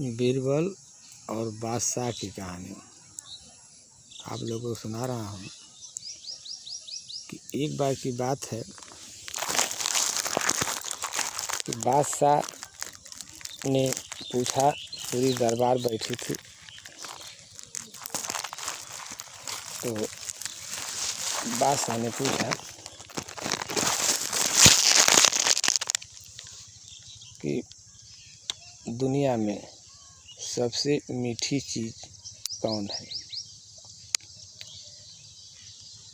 बीरबल और बादशाह की कहानी आप लोगों को सुना रहा हूँ कि एक बार की बात है कि बादशाह ने पूछा, पूरी दरबार बैठी थी, तो बादशाह ने पूछा कि दुनिया में सबसे मीठी चीज़ कौन है।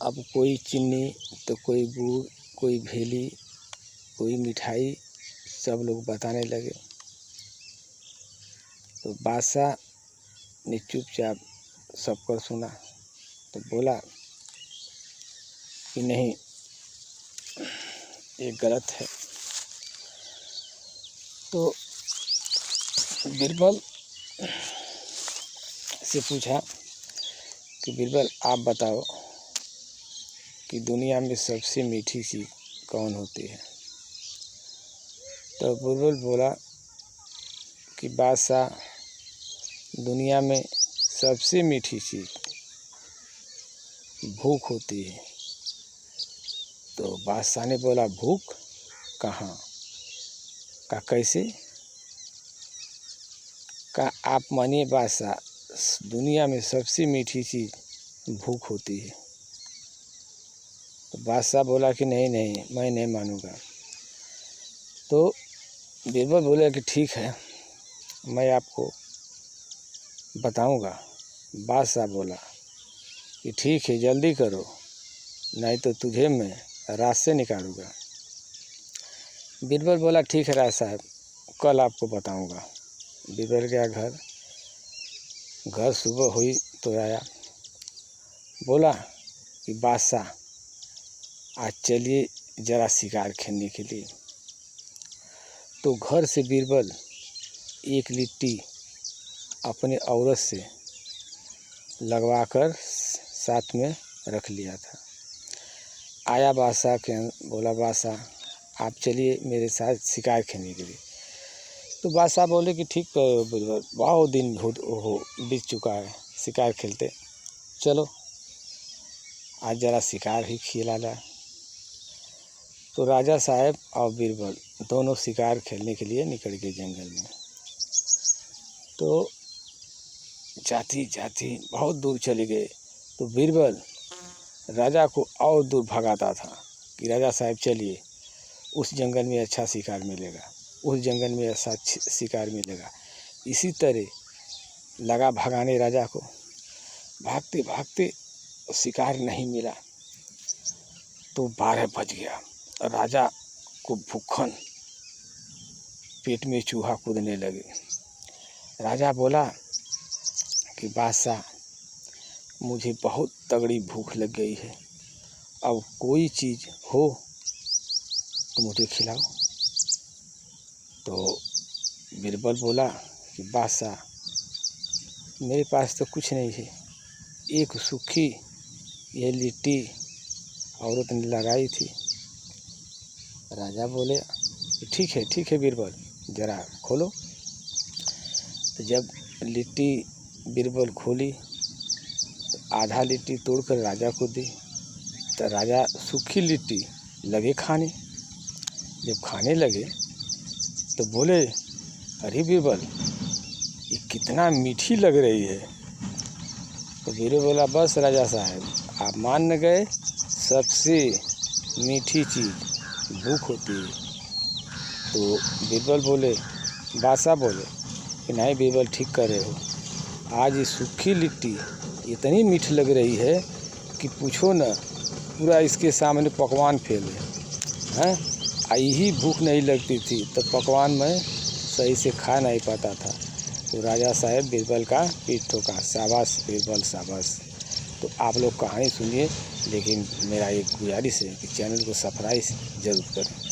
अब कोई चीनी तो कोई गुड़, कोई भेली, कोई मिठाई, सब लोग बताने लगे। तो बादशाह ने चुपचाप सबकर सुना, तो बोला कि नहीं, ये गलत है। तो बीरबल से पूछा कि बीरबल आप बताओ कि दुनिया में सबसे मीठी चीज़ कौन होती है। तो बीरबल बोला कि बादशाह, दुनिया में सबसे मीठी चीज़ भूख होती है। तो बादशाह ने बोला, भूख कहाँ का, कैसे का, आप मानिए बादशाह, दुनिया में सबसे मीठी चीज़ भूख होती है। तो बादशाह बोला कि नहीं नहीं, मैं नहीं मानूंगा। तो बीरबल बोले कि ठीक है, मैं आपको बताऊंगा। बादशाह बोला कि ठीक है, जल्दी करो, नहीं तो तुझे मैं रात से निकालूंगा। बीरबल बोला ठीक है राज साहब, कल आपको बताऊंगा। बीरबल गया घर सुबह हुई तो आया, बोला कि बादशाह आज चलिए ज़रा शिकार खेलने के लिए। तो घर से बीरबल एक लिट्टी अपने औरत से लगवाकर साथ में रख लिया था। आया बादशाह के, बोला बादशाह आप चलिए मेरे साथ शिकार खेलने के लिए। तो बादशाह बोले कि ठीक है बीरबल, बहुत दिन बीत चुका है शिकार खेलते, चलो आज ज़रा शिकार ही खिला ला। तो राजा साहब और बीरबल दोनों शिकार खेलने के लिए निकल गए जंगल में। तो जाती जाती बहुत दूर चले गए। तो बीरबल राजा को और दूर भगाता था कि राजा साहब चलिए, उस जंगल में अच्छा शिकार मिलेगा, उस जंगल में अच्छा शिकार मिलेगा। इसी तरह लगा भगाने राजा को। भागते भागते शिकार नहीं मिला तो 12 बज गया। राजा को भूखन, पेट में चूहा कूदने लगे। राजा बोला कि बादशाह मुझे बहुत तगड़ी भूख लग गई है, अब कोई चीज़ हो तो मुझे खिलाओ। तो बीरबल बोला कि बादशाह मेरे पास तो कुछ नहीं है, एक सूखी ये लिट्टी औरत ने लगाई थी। राजा बोले ठीक है बीरबल, ज़रा खोलो। तो जब लिट्टी बीरबल खोली तो आधा लिट्टी तोड़कर राजा को दी। तो राजा सूखी लिट्टी लगे खाने। जब खाने लगे तो बोले, अरे बीरबल ये कितना मीठी लग रही है। तो बीरबल बोला, बस राजा साहब आप मान न गए, सबसे मीठी चीज़ भूख होती है। तो बीरबल बोले, बादशाह बोले कि नहीं बीरबल ठीक कर रहे हो, आज ये सूखी लिट्टी इतनी मीठी लग रही है कि पूछो न, पूरा इसके सामने पकवान फेल है। यही भूख नहीं लगती थी तो पकवान मैं सही से खा नहीं पाता था। तो राजा साहब बीरबल का पीठ ठोका, शाबाश बीरबल शाबाश। तो आप लोग कहानी सुनिए, लेकिन मेरा एक गुजारिश है कि चैनल को सब्सक्राइब जरूर करें।